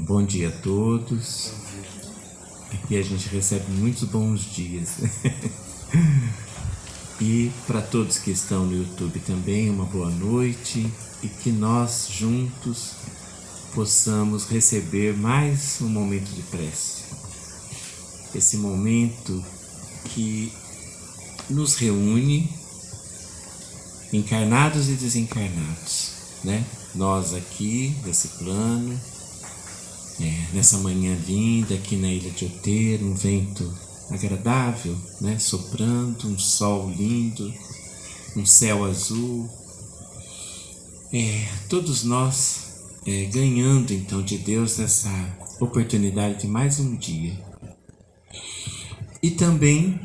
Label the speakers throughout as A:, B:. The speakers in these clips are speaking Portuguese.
A: Bom dia a todos. Aqui a gente recebe muitos bons dias. E para todos que estão no YouTube também, uma boa noite e que nós juntos possamos receber mais um momento de prece. Esse momento que nos reúne, encarnados e desencarnados, né? Nós aqui, desse plano, nessa manhã linda aqui na Ilha de Outeiro, um vento agradável, né? Soprando, um sol lindo, um céu azul. Todos nós ganhando então de Deus essa oportunidade de mais um dia. E também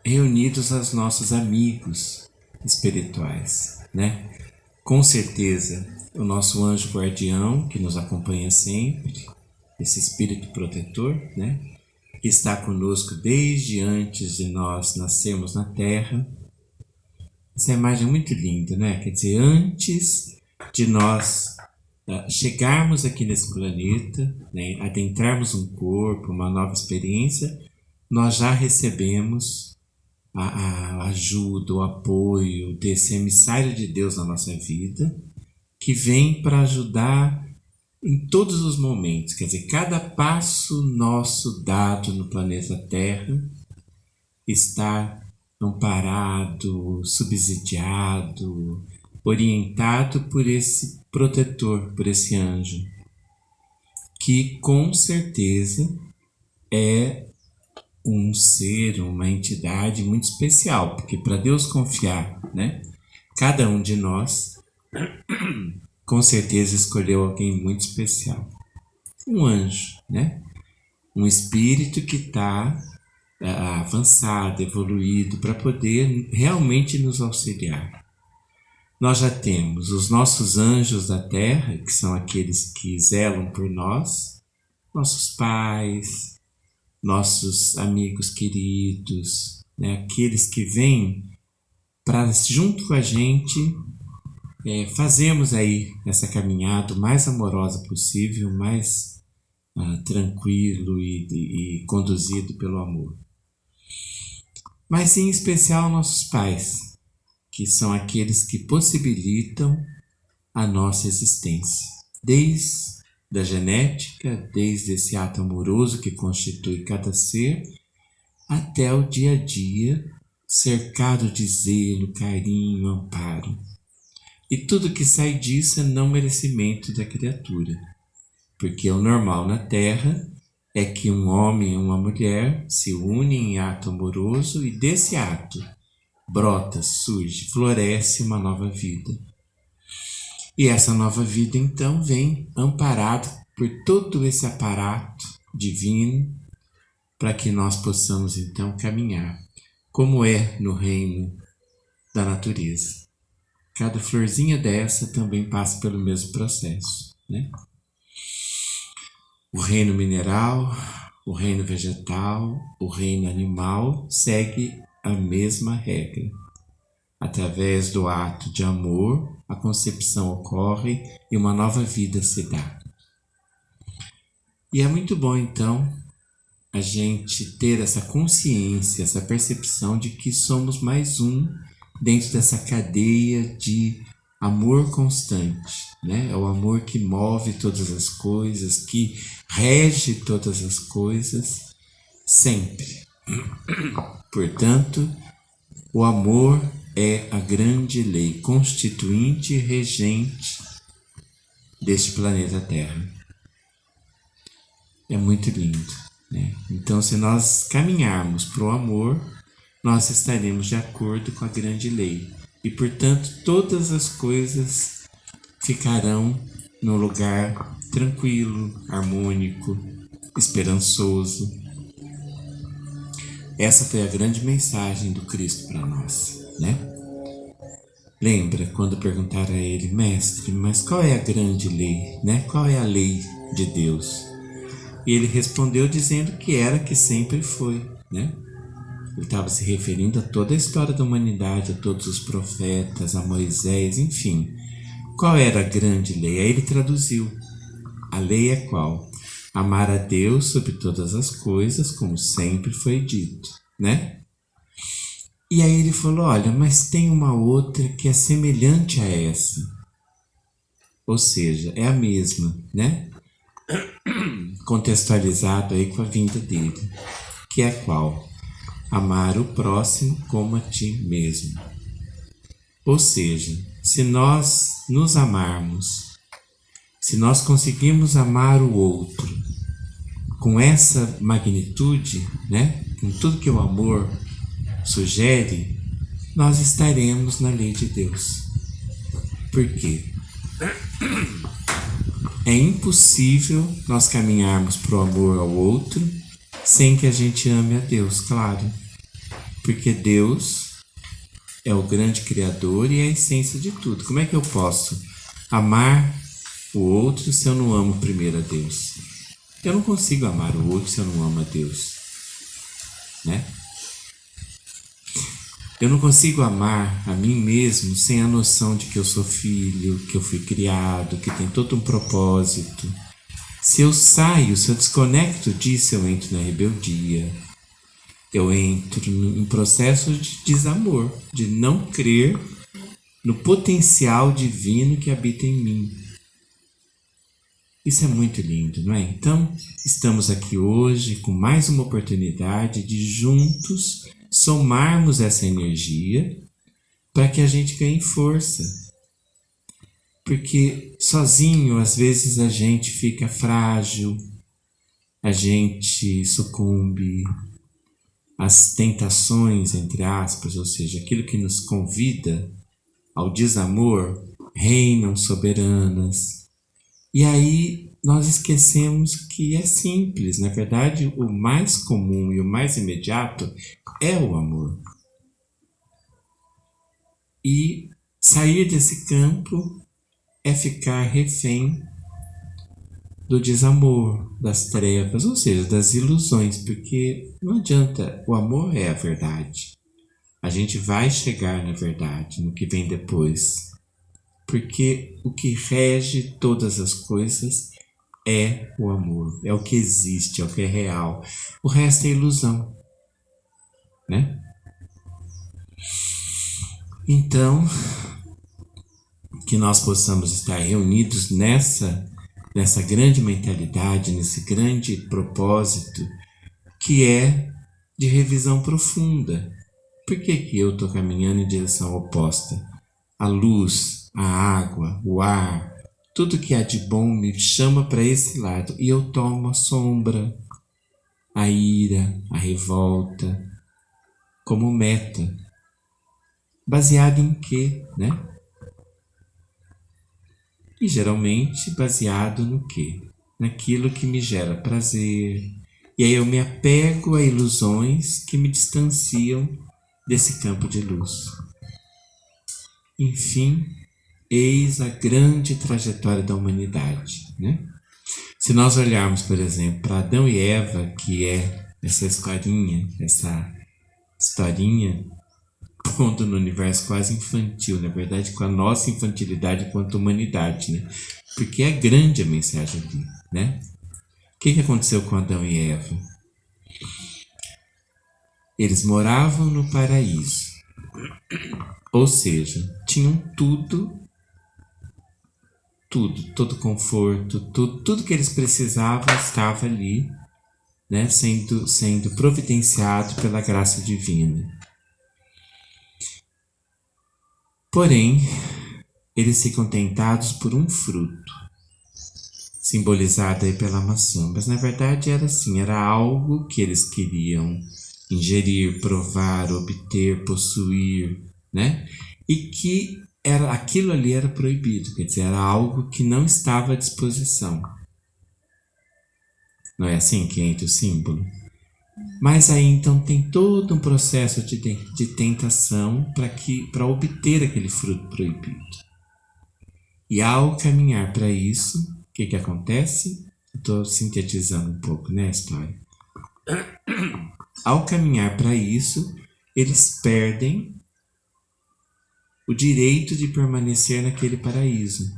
A: reunidos aos nossos amigos espirituais, né? Com certeza, o nosso anjo guardião, que nos acompanha sempre, esse espírito protetor, né? Que está conosco desde antes de nós nascermos na Terra. Essa imagem é muito linda, né? Quer dizer, antes de nós chegarmos aqui nesse planeta, né? Adentrarmos um corpo, uma nova experiência, nós já recebemos a ajuda, o apoio desse emissário de Deus na nossa vida, que vem para ajudar em todos os momentos. Quer dizer, cada passo nosso dado no planeta Terra está amparado, subsidiado, orientado por esse protetor, por esse anjo, que com certeza é um ser, uma entidade muito especial, porque para Deus confiar, né, cada um de nós, com certeza escolheu alguém muito especial. Um anjo, né? Um espírito que está avançado, evoluído, para poder realmente nos auxiliar. Nós já temos os nossos anjos da terra, que são aqueles que zelam por nós, nossos pais, nossos amigos queridos, né? Aqueles que vêm para, junto com a gente, fazermos aí essa caminhada o mais amorosa possível, mais tranquilo e conduzido pelo amor. Mas em especial nossos pais, que são aqueles que possibilitam a nossa existência, desde da genética, desde esse ato amoroso que constitui cada ser, até o dia a dia, cercado de zelo, carinho, amparo. E tudo que sai disso é não merecimento da criatura, porque o normal na Terra é que um homem e uma mulher se unem em ato amoroso e desse ato brota, surge, floresce uma nova vida. E essa nova vida, então, vem amparada por todo esse aparato divino para que nós possamos, então, caminhar, como é no reino da natureza. Cada florzinha dessa também passa pelo mesmo processo, né? O reino mineral, o reino vegetal, o reino animal segue a mesma regra. Através do ato de amor, a concepção ocorre e uma nova vida se dá. E é muito bom, então, a gente ter essa consciência, essa percepção de que somos mais um dentro dessa cadeia de amor constante, né? É o amor que move todas as coisas, que rege todas as coisas, sempre. Portanto, o amor é a grande lei constituinte e regente deste planeta Terra. É muito lindo, né? Então, se nós caminharmos para o amor, nós estaremos de acordo com a grande lei. E, portanto, todas as coisas ficarão num lugar tranquilo, harmônico, esperançoso. Essa foi a grande mensagem do Cristo para nós, né? Lembra quando perguntaram a ele: mestre, mas qual é a grande lei, né? Qual é a lei de Deus? E ele respondeu dizendo que era que sempre foi, né? Ele estava se referindo a toda a história da humanidade, a todos os profetas, a Moisés, enfim. Qual era a grande lei? Aí ele traduziu: A lei é qual? Amar a Deus sobre todas as coisas, como sempre foi dito, né? E aí ele falou, olha, mas tem uma outra que é semelhante a essa. Ou seja, é a mesma, né? Contextualizado aí com a vinda dele. Que é qual? Amar o próximo como a ti mesmo. Ou seja, se nós nos amarmos, se nós conseguirmos amar o outro com essa magnitude, né? Com tudo que o amor sugere, nós estaremos na lei de Deus. Por quê? É impossível nós caminharmos para o amor ao outro sem que a gente ame a Deus, claro. Porque Deus é o grande Criador e é a essência de tudo. Como é que eu posso amar o outro se eu não amo primeiro a Deus? Eu não consigo amar o outro se eu não amo a Deus, né? Eu não consigo amar a mim mesmo sem a noção de que eu sou filho, que eu fui criado, que tem todo um propósito. Se eu saio, se eu desconecto disso, eu entro na rebeldia. Eu entro em processo de desamor, de não crer no potencial divino que habita em mim. Isso é muito lindo, não é? Então, estamos aqui hoje com mais uma oportunidade de juntos somarmos essa energia para que a gente ganhe força. Porque sozinho, às vezes, a gente fica frágil, a gente sucumbe às tentações, entre aspas, ou seja, aquilo que nos convida ao desamor, reinam soberanas. E aí nós esquecemos que é simples, na verdade o mais comum e o mais imediato é o amor. E sair desse campo é ficar refém do desamor, das trevas, ou seja, das ilusões, porque não adianta, o amor é a verdade. A gente vai chegar na verdade, no que vem depois. Porque o que rege todas as coisas é o amor, é o que existe, é o que é real. O resto é ilusão, né? Então, que nós possamos estar reunidos nessa grande mentalidade, nesse grande propósito, que é de revisão profunda. Por que eu estou caminhando em direção oposta? A luz, a água, o ar, tudo que há de bom me chama para esse lado e eu tomo a sombra, a ira, a revolta como meta. Baseado em quê, né? E geralmente baseado no quê? Naquilo que me gera prazer. E aí eu me apego a ilusões que me distanciam desse campo de luz. Enfim, eis a grande trajetória da humanidade, né? Se nós olharmos, por exemplo, para Adão e Eva, que é essa historinha pondo no universo quase infantil, na verdade, com a nossa infantilidade quanto humanidade, né? Porque é grande a mensagem ali, né? O que aconteceu com Adão e Eva? Eles moravam no paraíso, ou seja, tinham todo conforto, tudo que eles precisavam estava ali, né, sendo providenciado pela graça divina. Porém, eles ficam tentados por um fruto, simbolizado aí pela maçã, mas na verdade era assim, era algo que eles queriam ingerir, provar, obter, possuir, né? E que aquilo ali era proibido, quer dizer, era algo que não estava à disposição. Não é assim que entra o símbolo? Mas aí então tem todo um processo de tentação para obter aquele fruto proibido. E ao caminhar para isso, o que acontece? Estou sintetizando um pouco, né, a história. Ao caminhar para isso, eles perdem o direito de permanecer naquele paraíso.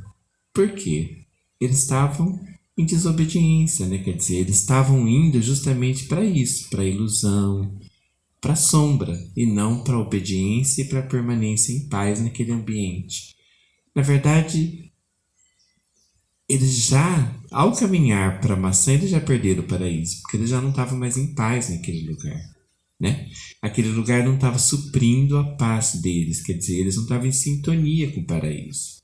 A: Por quê? Eles estavam em desobediência, né? Quer dizer, eles estavam indo justamente para isso, para a ilusão, para a sombra, e não para a obediência e para a permanência em paz naquele ambiente. Na verdade, eles já, ao caminhar para a maçã, eles já perderam o paraíso, porque eles já não estavam mais em paz naquele lugar, né? Aquele lugar não estava suprindo a paz deles, quer dizer, eles não estavam em sintonia com o paraíso.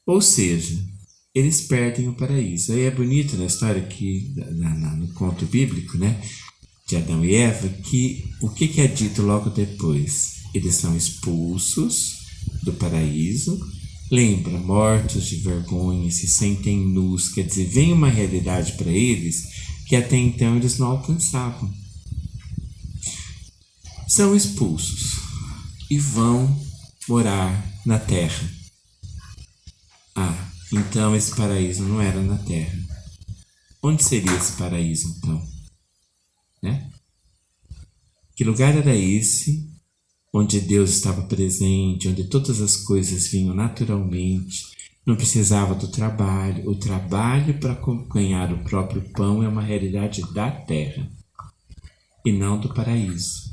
A: Ou seja, eles perdem o paraíso. Aí é bonito na história que, no conto bíblico, né, de Adão e Eva, que o que é dito logo depois? Eles são expulsos do paraíso, lembra, mortos de vergonha, se sentem nus, quer dizer, vem uma realidade para eles que até então eles não alcançavam. São expulsos e vão morar na terra. Ah, então esse paraíso não era na terra. Onde seria esse paraíso então? Né? Que lugar era esse onde Deus estava presente, onde todas as coisas vinham naturalmente, não precisava do trabalho. O trabalho para ganhar o próprio pão é uma realidade da terra e não do paraíso.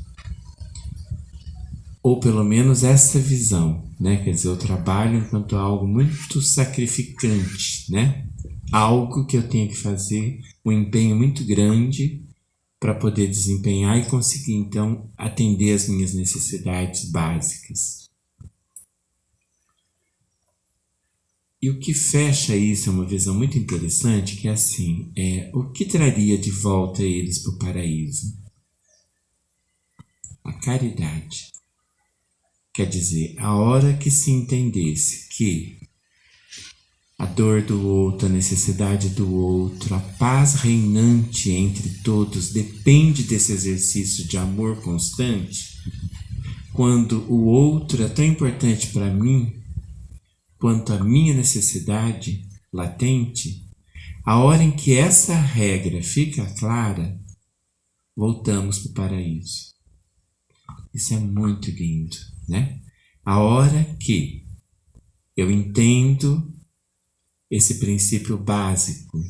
A: Ou pelo menos essa visão, né? Quer dizer, o trabalho enquanto algo muito sacrificante, né? Algo que eu tenho que fazer, um empenho muito grande para poder desempenhar e conseguir, então, atender as minhas necessidades básicas. E o que fecha isso é uma visão muito interessante, que é assim, o que traria de volta eles para o paraíso? A caridade. Quer dizer, a hora que se entendesse que a dor do outro, a necessidade do outro, a paz reinante entre todos depende desse exercício de amor constante, quando o outro é tão importante para mim quanto a minha necessidade latente, a hora em que essa regra fica clara, voltamos para o paraíso. Isso é muito lindo, né? A hora que eu entendo esse princípio básico,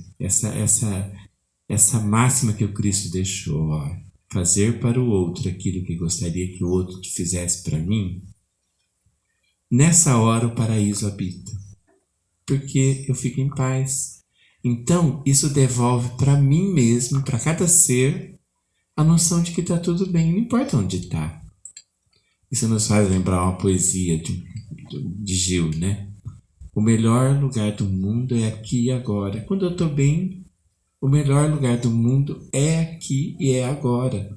A: essa máxima que o Cristo deixou, ó, fazer para o outro aquilo que gostaria que o outro fizesse para mim, nessa hora o paraíso habita, porque eu fico em paz. Então, isso devolve para mim mesmo, para cada ser, a noção de que está tudo bem, não importa onde está. Isso nos faz lembrar uma poesia de Gil, né? O melhor lugar do mundo é aqui e agora. Quando eu estou bem, o melhor lugar do mundo é aqui e é agora.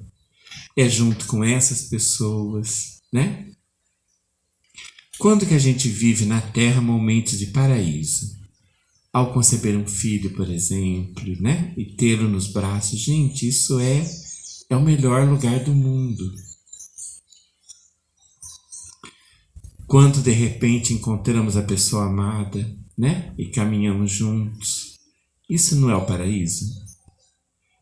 A: É junto com essas pessoas, né? Quando que a gente vive na Terra momentos de paraíso? Ao conceber um filho, por exemplo, né? E tê-lo nos braços. Gente, isso é o melhor lugar do mundo. Quando de repente encontramos a pessoa amada, né? E caminhamos juntos. Isso não é o paraíso?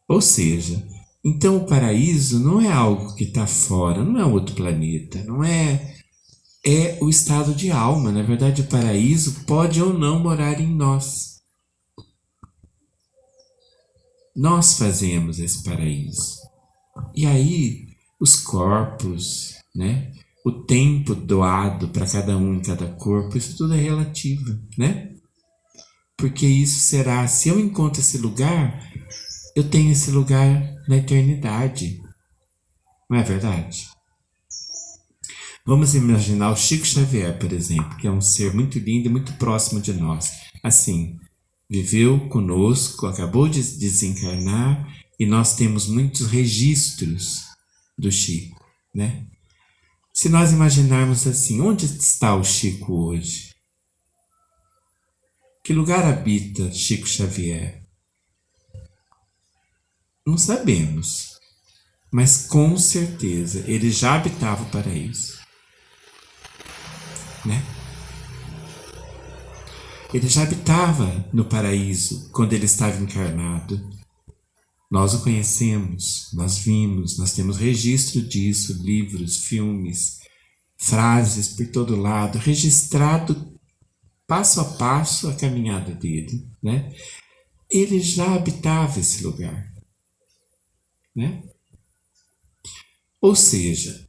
A: Ou seja, então o paraíso não é algo que está fora, não é outro planeta, não é o estado de alma. Na verdade, o paraíso pode ou não morar em nós. Nós fazemos esse paraíso. E aí, os corpos, né? O tempo doado para cada um em cada corpo, isso tudo é relativo, né? Porque isso será, se eu encontro esse lugar, eu tenho esse lugar na eternidade. Não é verdade? Vamos imaginar o Chico Xavier, por exemplo, que é um ser muito lindo e muito próximo de nós. Assim, viveu conosco, acabou de desencarnar e nós temos muitos registros do Chico, né? Se nós imaginarmos assim, onde está o Chico hoje? Que lugar habita Chico Xavier? Não sabemos, mas com certeza ele já habitava o paraíso, né? Ele já habitava no paraíso quando ele estava encarnado. Nós o conhecemos, nós vimos, nós temos registro disso, livros, filmes, frases por todo lado, registrado passo a passo a caminhada dele, né? Ele já habitava esse lugar, né? Ou seja,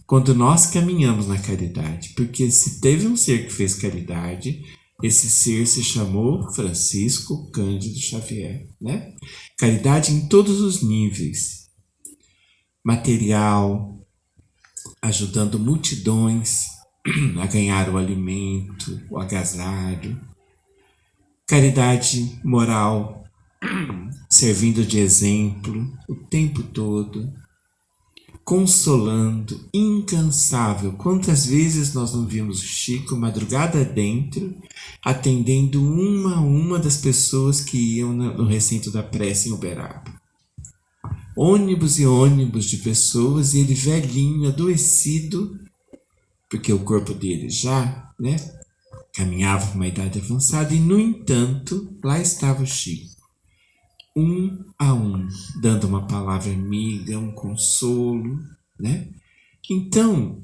A: quando nós caminhamos na caridade, porque se teve um ser que fez caridade, esse ser se chamou Francisco Cândido Xavier, né? Caridade em todos os níveis, material, ajudando multidões a ganhar o alimento, o agasalho, caridade moral, servindo de exemplo o tempo todo, consolando, incansável. Quantas vezes nós não vimos o Chico madrugada dentro, atendendo uma a uma das pessoas que iam no recinto da prece em Uberaba. Ônibus e ônibus de pessoas, e ele velhinho, adoecido, porque o corpo dele já, né, caminhava para uma idade avançada, e no entanto, lá estava o Chico, um a um, dando uma palavra amiga, um consolo, né? Então,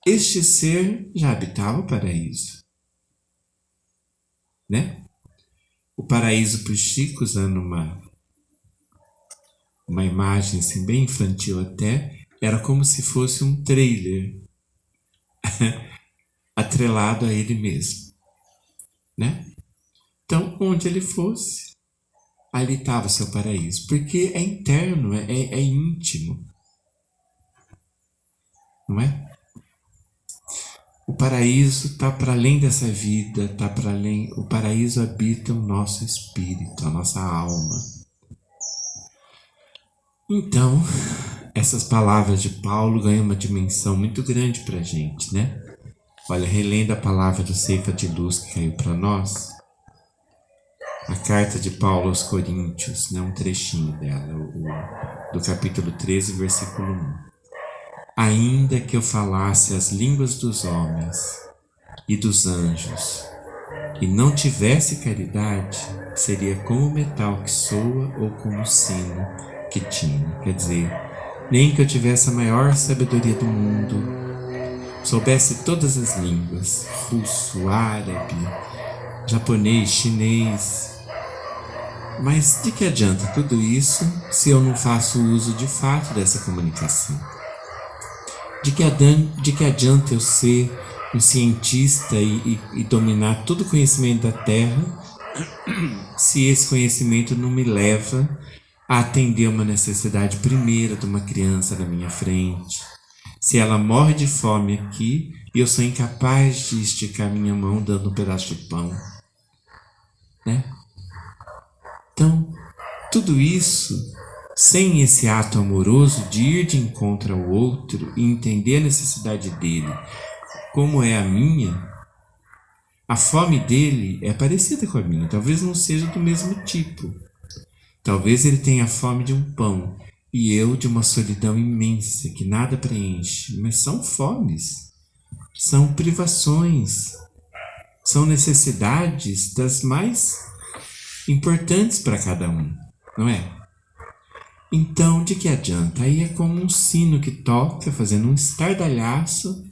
A: este ser já habitava o paraíso, né? O paraíso para o Chico, usando uma imagem assim, bem infantil até, era como se fosse um trailer atrelado a ele mesmo, né? Então, onde ele fosse, ali estava o seu paraíso, porque é interno, é íntimo, não é? O paraíso está para além dessa vida, está para além. O paraíso habita o nosso espírito, a nossa alma. Então, essas palavras de Paulo ganham uma dimensão muito grande para a gente, né? Olha, relendo a palavra do Ceifa de Luz que caiu para nós, a carta de Paulo aos Coríntios, né? Um trechinho dela, do capítulo 13, versículo 1. Ainda que eu falasse as línguas dos homens e dos anjos, e não tivesse caridade, seria como o metal que soa ou como o sino que tine. Quer dizer, nem que eu tivesse a maior sabedoria do mundo, soubesse todas as línguas, russo, árabe, japonês, chinês, mas de que adianta tudo isso se eu não faço uso de fato dessa comunicação? De que adianta eu ser um cientista e dominar todo o conhecimento da Terra se esse conhecimento não me leva a atender uma necessidade primeira de uma criança na minha frente? Se ela morre de fome aqui e eu sou incapaz de esticar minha mão dando um pedaço de pão, né? Então, tudo isso, sem esse ato amoroso de ir de encontro ao outro e entender a necessidade dele como é a minha, a fome dele é parecida com a minha, talvez não seja do mesmo tipo. Talvez ele tenha fome de um pão e eu de uma solidão imensa que nada preenche, mas são fomes, são privações, são necessidades das mais importantes para cada um, não é? Então, de que adianta? Aí é como um sino que toca, fazendo um estardalhaço,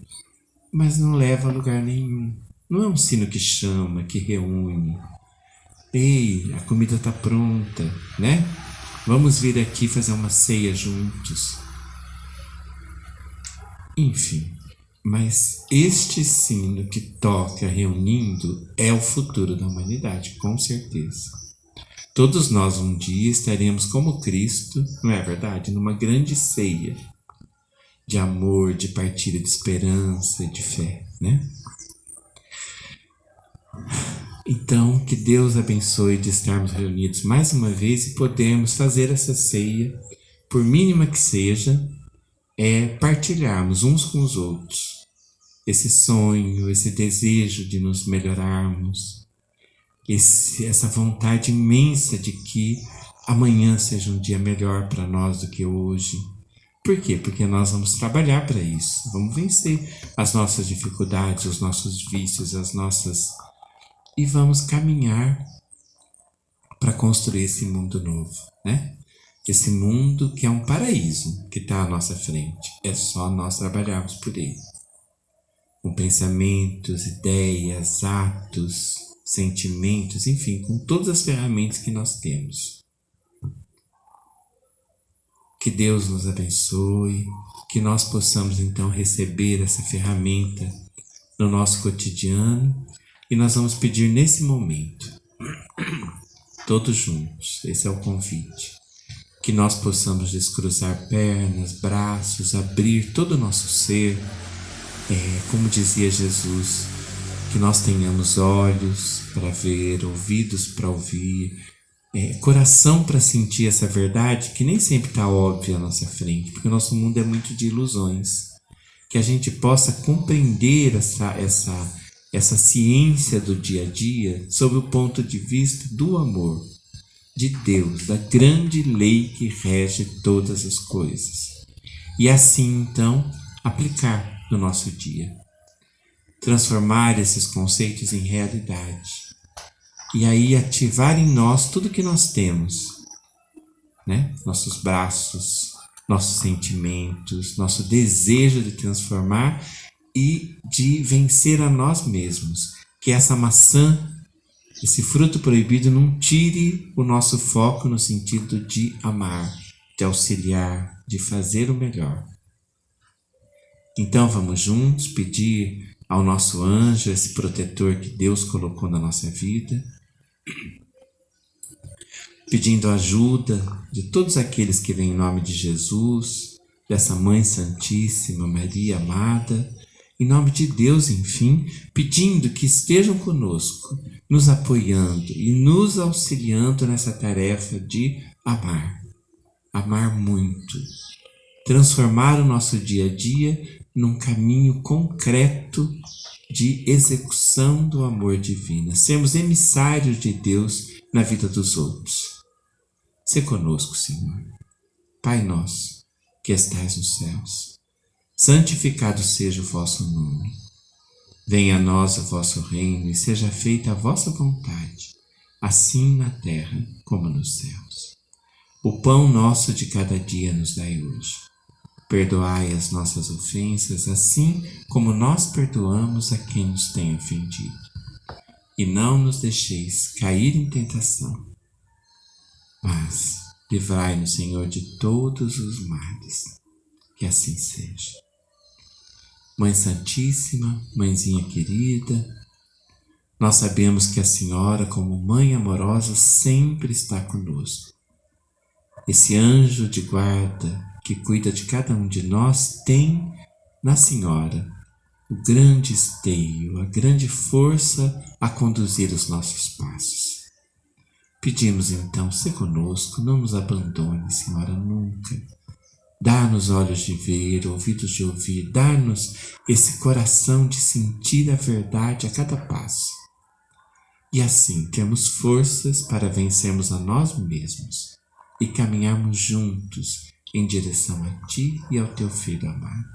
A: mas não leva a lugar nenhum. Não é um sino que chama, que reúne. Ei, a comida está pronta, né? Vamos vir aqui fazer uma ceia juntos. Enfim, mas este sino que toca reunindo é o futuro da humanidade, com certeza. Todos nós um dia estaremos como Cristo, não é verdade? Numa grande ceia de amor, de partilha de esperança e de fé, né? Então, que Deus abençoe de estarmos reunidos mais uma vez e podermos fazer essa ceia, por mínima que seja, partilharmos uns com os outros esse sonho, esse desejo de nos melhorarmos, essa vontade imensa de que amanhã seja um dia melhor para nós do que hoje. Por quê? Porque nós vamos trabalhar para isso, vamos vencer as nossas dificuldades, os nossos vícios, e vamos caminhar para construir esse mundo novo, né? Esse mundo que é um paraíso que está à nossa frente. É só nós trabalharmos por ele. com pensamentos, ideias, atos, sentimentos, enfim, com todas as ferramentas que nós temos. Que Deus nos abençoe, que nós possamos então receber essa ferramenta no nosso cotidiano, e nós vamos pedir nesse momento, todos juntos, esse é o convite, que nós possamos descruzar pernas, braços, abrir todo o nosso ser, como dizia Jesus, que nós tenhamos olhos para ver, ouvidos para ouvir, coração para sentir essa verdade que nem sempre está óbvia à nossa frente, porque o nosso mundo é muito de ilusões. Que a gente possa compreender essa ciência do dia a dia sob o ponto de vista do amor de Deus, da grande lei que rege todas as coisas. E assim, então, aplicar no nosso dia. Transformar esses conceitos em realidade. E aí ativar em nós tudo que nós temos, né? Nossos braços, nossos sentimentos, nosso desejo de transformar e de vencer a nós mesmos. Que essa maçã, esse fruto proibido, não tire o nosso foco no sentido de amar, de auxiliar, de fazer o melhor. Então vamos juntos pedir ao nosso anjo, esse protetor que Deus colocou na nossa vida, pedindo ajuda de todos aqueles que vêm em nome de Jesus, dessa Mãe Santíssima, Maria amada, em nome de Deus, enfim, pedindo que estejam conosco, nos apoiando e nos auxiliando nessa tarefa de amar. Amar muito. Transformar o nosso dia a dia num caminho concreto de execução do amor divino. Sermos emissários de Deus na vida dos outros. Se conosco, Senhor. Pai nosso, que estais nos céus, santificado seja o vosso nome. Venha a nós o vosso reino e seja feita a vossa vontade, assim na terra como nos céus. O pão nosso de cada dia nos dai hoje. Perdoai as nossas ofensas, assim como nós perdoamos a quem nos tem ofendido. E não nos deixeis cair em tentação, mas livrai-nos, Senhor, de todos os males. Que assim seja. Mãe Santíssima, Mãezinha querida, nós sabemos que a Senhora, como Mãe amorosa, sempre está conosco. Esse anjo de guarda que cuida de cada um de nós tem na Senhora o grande esteio, a grande força a conduzir os nossos passos. Pedimos então, se conosco, não nos abandone, Senhora, nunca. Dá-nos olhos de ver, ouvidos de ouvir, dá-nos esse coração de sentir a verdade a cada passo. E assim temos forças para vencermos a nós mesmos e caminharmos juntos em direção a Ti e ao Teu Filho amado.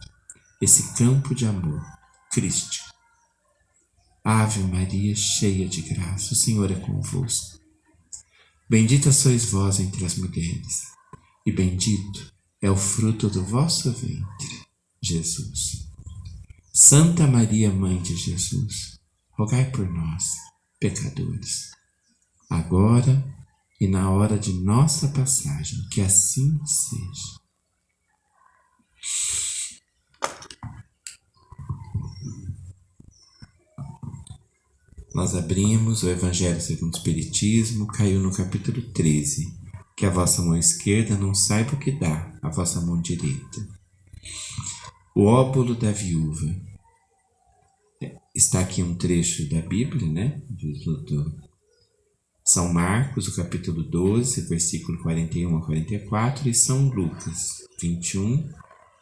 A: Esse campo de amor crístico. Ave Maria, cheia de graça, o Senhor é convosco. Bendita sois vós entre as mulheres, e bendito é o fruto do vosso ventre, Jesus. Santa Maria, Mãe de Jesus, rogai por nós, pecadores, agora e na hora de nossa passagem, que assim seja. Nós abrimos o Evangelho segundo o Espiritismo, caiu no capítulo 13. Que a vossa mão esquerda não saiba o que dá a vossa mão direita. O óbolo da viúva. Está aqui um trecho da Bíblia, né? Do São Marcos, o capítulo 12, versículo 41 a 44, e São Lucas, 21,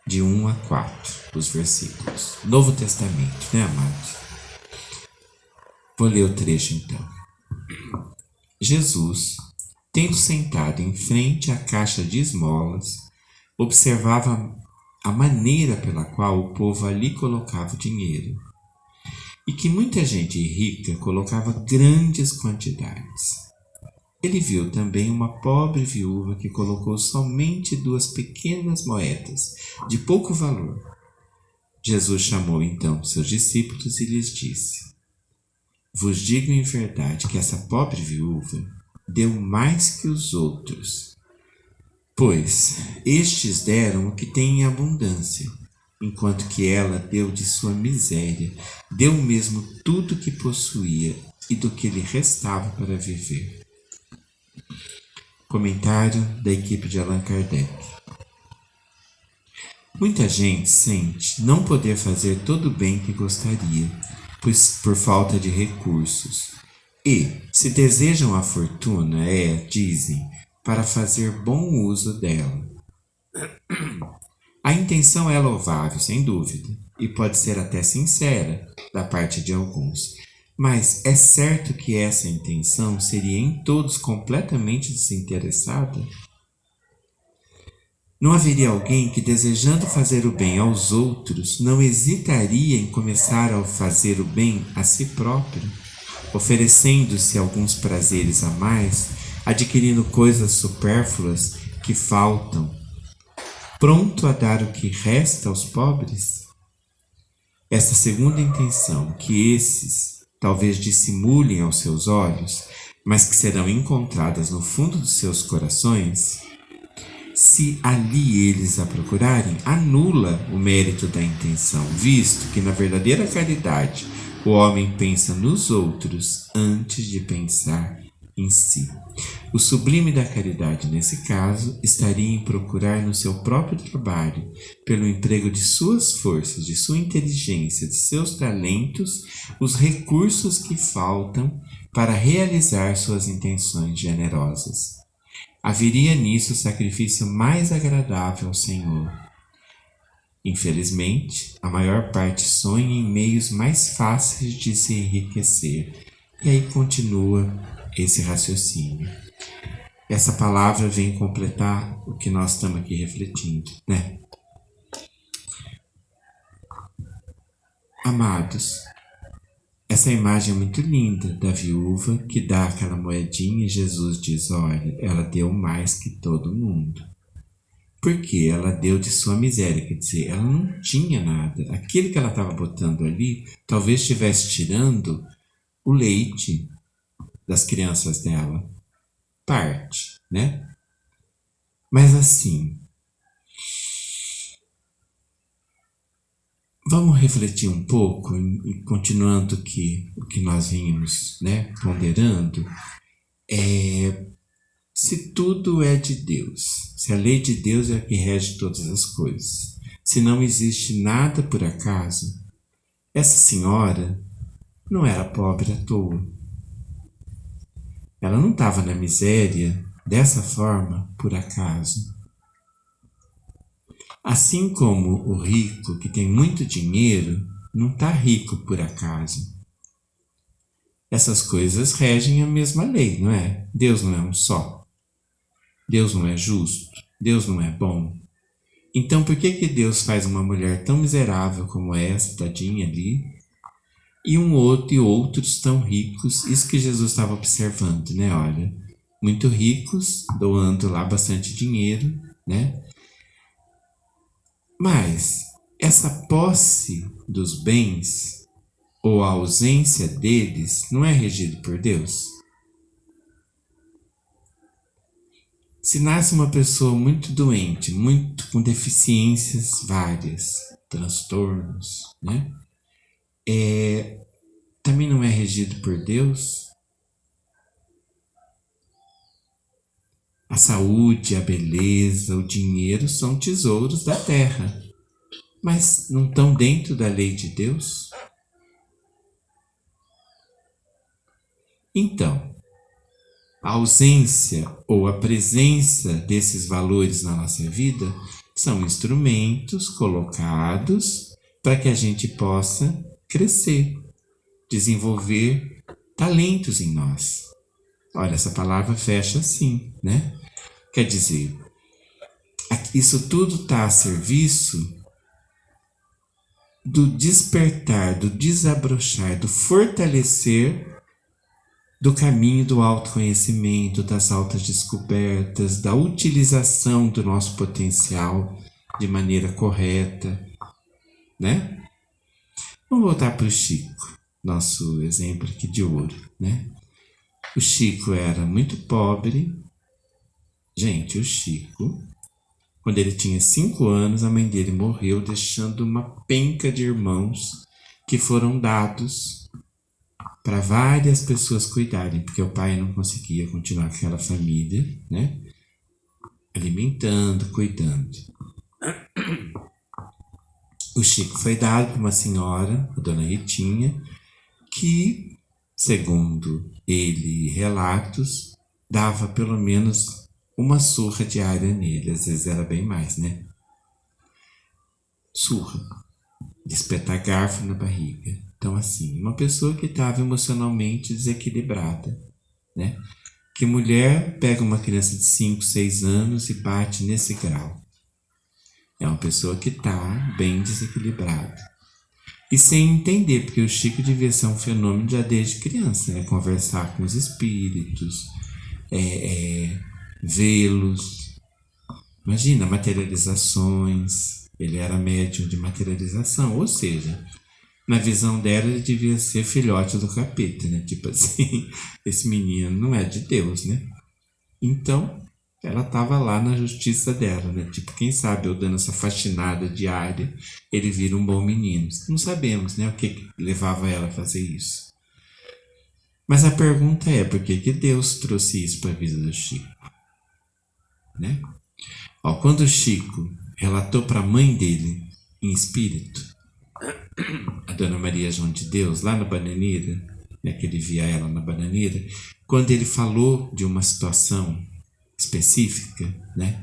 A: de 1 a 4, os versículos. Novo Testamento, né, amados? Vou ler o trecho então. Jesus, tendo sentado em frente à caixa de esmolas, observava a maneira pela qual o povo ali colocava o dinheiro, e que muita gente rica colocava grandes quantidades. Ele viu também uma pobre viúva que colocou somente 2 pequenas moedas, de pouco valor. Jesus chamou então seus discípulos e lhes disse: Vos digo em verdade que essa pobre viúva deu mais que os outros, pois estes deram o que têm em abundância, enquanto que ela deu de sua miséria, deu mesmo tudo o que possuía e do que lhe restava para viver. Comentário da equipe de Allan Kardec. Muita gente sente não poder fazer todo o bem que gostaria, pois por falta de recursos. E, se desejam a fortuna, dizem, para fazer bom uso dela. A intenção é louvável, sem dúvida, e pode ser até sincera da parte de alguns, mas é certo que essa intenção seria em todos completamente desinteressada? Não haveria alguém que, desejando fazer o bem aos outros, não hesitaria em começar a fazer o bem a si próprio, oferecendo-se alguns prazeres a mais, adquirindo coisas supérfluas que faltam, pronto a dar o que resta aos pobres? Esta segunda intenção, que esses talvez dissimulem aos seus olhos, mas que serão encontradas no fundo dos seus corações, se ali eles a procurarem, anula o mérito da intenção, visto que na verdadeira caridade o homem pensa nos outros antes de pensar em si. O sublime da caridade, nesse caso, estaria em procurar no seu próprio trabalho, pelo emprego de suas forças, de sua inteligência, de seus talentos, os recursos que faltam para realizar suas intenções generosas. Haveria nisso o sacrifício mais agradável ao Senhor. Infelizmente, a maior parte sonha em meios mais fáceis de se enriquecer. E aí continua esse raciocínio. Essa palavra vem completar o que nós estamos aqui refletindo, né? Amados, essa imagem é muito linda da viúva que dá aquela moedinha e Jesus diz, olha, ela deu mais que todo mundo. Porque ela deu de sua miséria, quer dizer, ela não tinha nada. Aquilo que ela estava botando ali, talvez estivesse tirando o leite das crianças dela. Parte, né? Mas assim, vamos refletir um pouco, e continuando o que nós vínhamos, né, ponderando, se tudo é de Deus, se a lei de Deus é a que rege todas as coisas, se não existe nada por acaso, essa senhora não era pobre à toa. Ela não estava na miséria dessa forma por acaso. Assim como o rico que tem muito dinheiro não está rico por acaso. Essas coisas regem a mesma lei, não é? Deus não é um só. Deus não é justo. Deus não é bom. Então por que Deus faz uma mulher tão miserável como essa, tadinha ali, e outros tão ricos? Isso que Jesus estava observando, né? Olha, muito ricos, doando lá bastante dinheiro, né? Mas essa posse dos bens, ou a ausência deles, não é regido por Deus? Se nasce uma pessoa muito doente, muito com deficiências várias, transtornos, né? Também não é regido por Deus? A saúde, a beleza, o dinheiro são tesouros da terra, mas não estão dentro da lei de Deus? Então, a ausência ou a presença desses valores na nossa vida são instrumentos colocados para que a gente possa crescer, desenvolver talentos em nós. Olha, essa palavra fecha assim, né? Quer dizer, isso tudo está a serviço do despertar, do desabrochar, do fortalecer do caminho do autoconhecimento, das altas descobertas, da utilização do nosso potencial de maneira correta, né? Vamos voltar para o Chico, nosso exemplo aqui de ouro, né? O Chico era muito pobre. Gente, o Chico, quando ele tinha 5 anos, a mãe dele morreu, deixando uma penca de irmãos que foram dados para várias pessoas cuidarem, porque o pai não conseguia continuar com aquela família, né? Alimentando, cuidando. O Chico foi dado para uma senhora, a dona Ritinha, que, segundo ele relatos, dava pelo menos uma surra diária nele, às vezes era bem mais, né? Surra, de espetar garfo na barriga. Então, assim, uma pessoa que estava emocionalmente desequilibrada, né? Que mulher pega uma criança de 5, 6 anos e bate nesse grau? É uma pessoa que está bem desequilibrada. E sem entender, porque o Chico devia ser um fenômeno já desde criança, né? Conversar com os espíritos, vê-los. Imagina, materializações. Ele era médium de materialização, ou seja, na visão dela ele devia ser filhote do capeta, né? Tipo assim, esse menino não é de Deus, né? Então, ela estava lá na justiça dela, né? Tipo, quem sabe eu dando essa faxinada diária, ele vira um bom menino. Não sabemos, né? O que levava ela a fazer isso. Mas a pergunta é, por que Deus trouxe isso para a vida do Chico? Né? Ó, quando o Chico relatou para a mãe dele, em espírito, a Dona Maria João de Deus, lá na bananeira, né, que ele via ela na bananeira, quando ele falou de uma situação específica, né?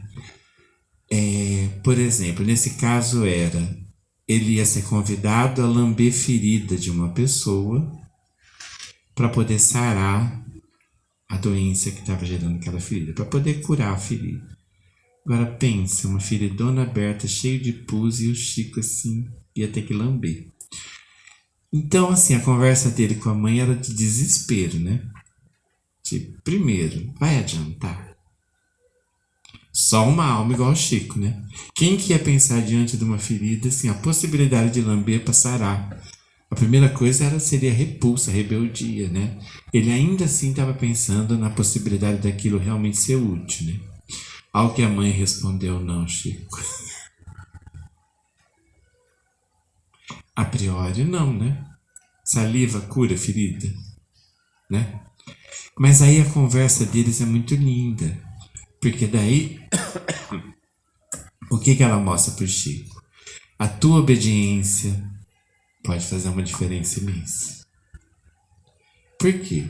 A: Por exemplo, nesse caso ele ia ser convidado a lamber ferida de uma pessoa para poder sarar a doença que estava gerando aquela ferida, para poder curar a ferida. Agora pensa, uma feridona aberta, cheia de pus, e o Chico assim ia ter que lamber. Então, assim, a conversa dele com a mãe era de desespero, né? Tipo, primeiro, vai adiantar? Só uma alma igual ao Chico, né? Quem que ia pensar diante de uma ferida, assim, a possibilidade de lamber para sarar? A primeira coisa seria repulsa, rebeldia, né? Ele ainda assim estava pensando na possibilidade daquilo realmente ser útil, né? Ao que a mãe respondeu, não, Chico. A priori não, né? Saliva cura ferida, né? Mas aí a conversa deles é muito linda, porque daí o que ela mostra pro Chico? A tua obediência pode fazer uma diferença imensa. Por quê?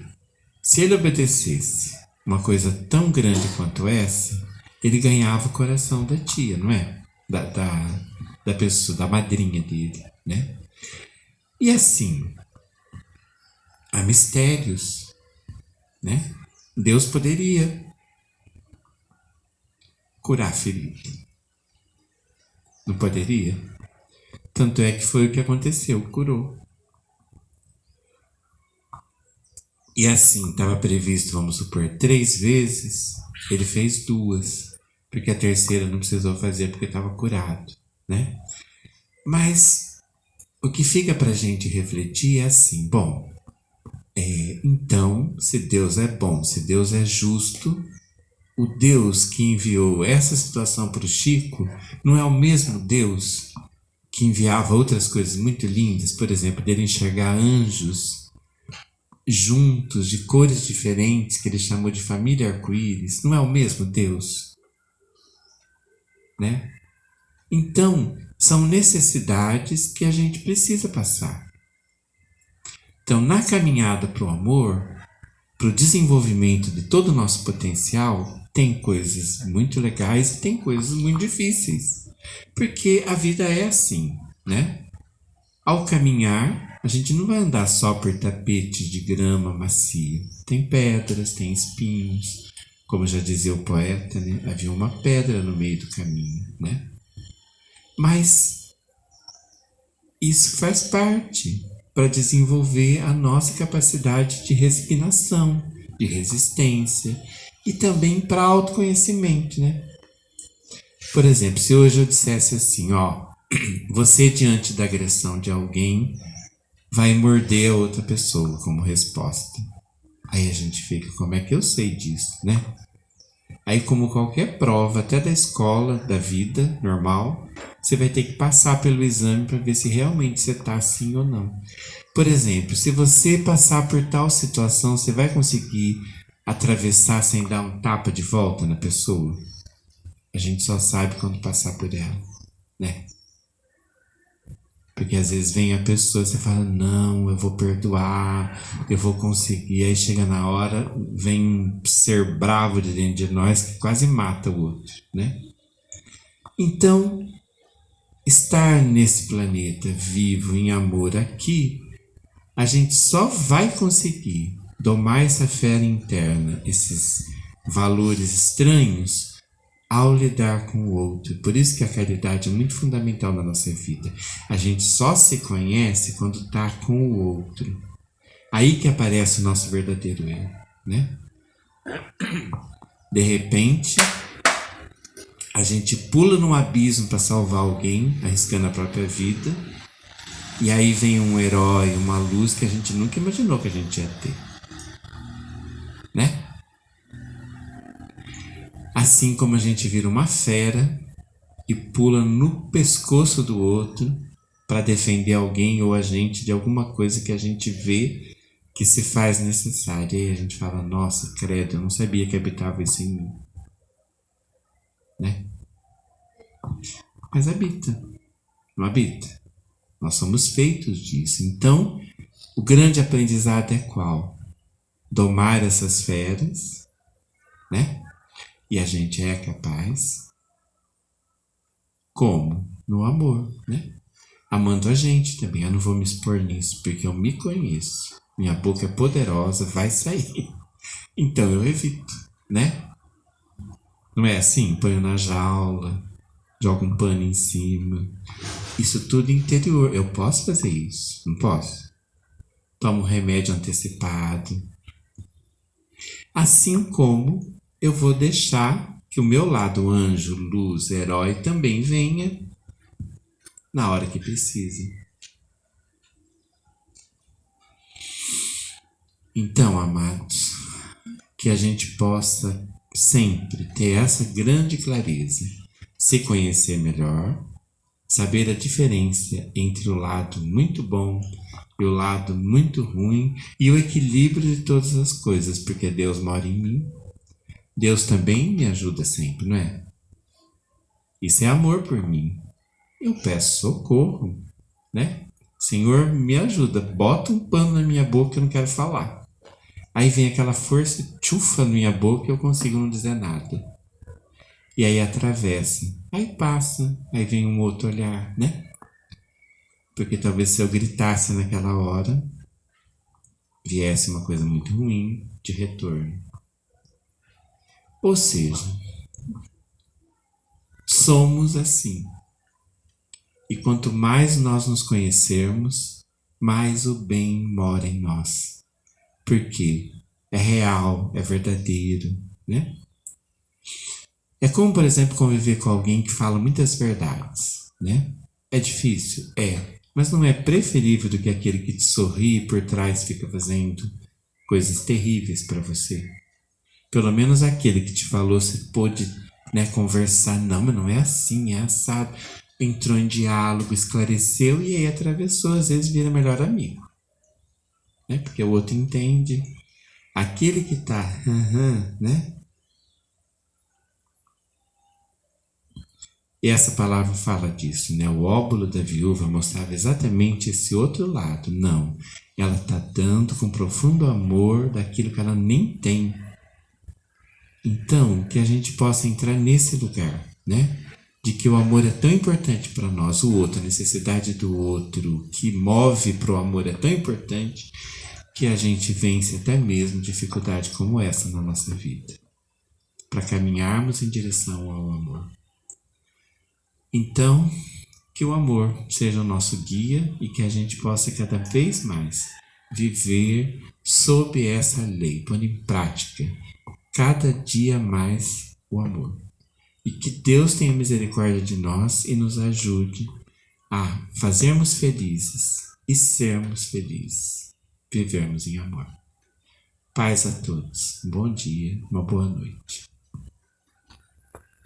A: Se ele obedecesse uma coisa tão grande quanto essa, ele ganhava o coração da tia, não é? Da pessoa, da madrinha dele, né? E assim, há mistérios, né? Deus poderia curar a ferida. Não poderia? Tanto é que foi o que aconteceu, curou. E assim, estava previsto, vamos supor, 3 vezes, ele fez 2, porque a terceira não precisou fazer porque estava curado, né? Mas o que fica para a gente refletir é assim, bom, então, se Deus é bom, se Deus é justo, o Deus que enviou essa situação para o Chico não é o mesmo Deus que enviava outras coisas muito lindas, por exemplo, dele enxergar anjos juntos, de cores diferentes, que ele chamou de família arco-íris, não é o mesmo Deus? Né? Então, são necessidades que a gente precisa passar. Então, na caminhada para o amor, para o desenvolvimento de todo o nosso potencial, tem coisas muito legais e tem coisas muito difíceis. Porque a vida é assim, né? Ao caminhar, a gente não vai andar só por tapetes de grama macia. Tem pedras, tem espinhos. Como já dizia o poeta, né? Havia uma pedra no meio do caminho, né? Mas isso faz parte para desenvolver a nossa capacidade de resignação, de resistência e também para autoconhecimento, né? Por exemplo, se hoje eu dissesse assim, ó, você diante da agressão de alguém vai morder a outra pessoa como resposta. Aí a gente fica, como é que eu sei disso, né? Aí, como qualquer prova, até da escola, da vida normal, você vai ter que passar pelo exame para ver se realmente você está assim ou não. Por exemplo, se você passar por tal situação, você vai conseguir atravessar sem dar um tapa de volta na pessoa? A gente só sabe quando passar por ela, né? Porque às vezes vem a pessoa e você fala, não, eu vou perdoar, eu vou conseguir. Aí chega na hora, vem um ser bravo de dentro de nós que quase mata o outro, né? Então, estar nesse planeta vivo em amor aqui, a gente só vai conseguir domar essa fera interna, esses valores estranhos, ao lidar com o outro. Por isso que a caridade é muito fundamental na nossa vida. A gente só se conhece quando está com o outro. Aí que aparece o nosso verdadeiro eu, né? De repente, a gente pula num abismo para salvar alguém, arriscando a própria vida. E aí vem um herói, uma luz que a gente nunca imaginou que a gente ia ter, né? Assim como a gente vira uma fera e pula no pescoço do outro para defender alguém ou a gente de alguma coisa que a gente vê que se faz necessária. E aí a gente fala, nossa, credo, eu não sabia que habitava isso em mim, né? Mas habita, não habita. Nós somos feitos disso. Então, o grande aprendizado é qual? Domar essas feras, né? E a gente é capaz. Como? No amor, né? Amando a gente também. Eu não vou me expor nisso, porque eu me conheço. Minha boca é poderosa, vai sair. Então eu evito, né? Não é assim? Ponho na jaula, jogo um pano em cima. Isso tudo interior. Eu posso fazer isso? Não posso? Tomo um remédio antecipado. Assim como eu vou deixar que o meu lado anjo, luz, herói também venha na hora que precisa. Então, amados, que a gente possa sempre ter essa grande clareza, se conhecer melhor, saber a diferença entre o lado muito bom e o lado muito ruim e o equilíbrio de todas as coisas, porque Deus mora em mim. Deus também me ajuda sempre, não é? Isso é amor por mim. Eu peço socorro, né? Senhor, me ajuda, bota um pano na minha boca que eu não quero falar. Aí vem aquela força, chufa na minha boca e eu consigo não dizer nada. E aí atravessa, aí passa, aí vem um outro olhar, né? Porque talvez se eu gritasse naquela hora, viesse uma coisa muito ruim de retorno. Ou seja, somos assim. E quanto mais nós nos conhecermos, mais o bem mora em nós. Porque é real, é verdadeiro, né? É como, por exemplo, conviver com alguém que fala muitas verdades, né? É difícil? É. Mas não é preferível do que aquele que te sorri e por trás fica fazendo coisas terríveis para você? Pelo menos aquele que te falou, você pôde, né, conversar. Não, mas não é assim, é assado. Entrou em diálogo, esclareceu e aí atravessou. Às vezes vira melhor amigo, né? Porque o outro entende. Aquele que tá, né? E essa palavra fala disso, né? O óbolo da viúva mostrava exatamente esse outro lado. Não, ela está dando com profundo amor daquilo que ela nem tem. Então, que a gente possa entrar nesse lugar, né? De que o amor é tão importante para nós, o outro, a necessidade do outro, que move para o amor é tão importante, que a gente vence até mesmo dificuldade como essa na nossa vida, para caminharmos em direção ao amor. Então, que o amor seja o nosso guia e que a gente possa cada vez mais viver sob essa lei, pondo em prática cada dia mais o amor. E que Deus tenha misericórdia de nós e nos ajude a fazermos felizes e sermos felizes, vivermos em amor. Paz a todos, bom dia, uma boa noite.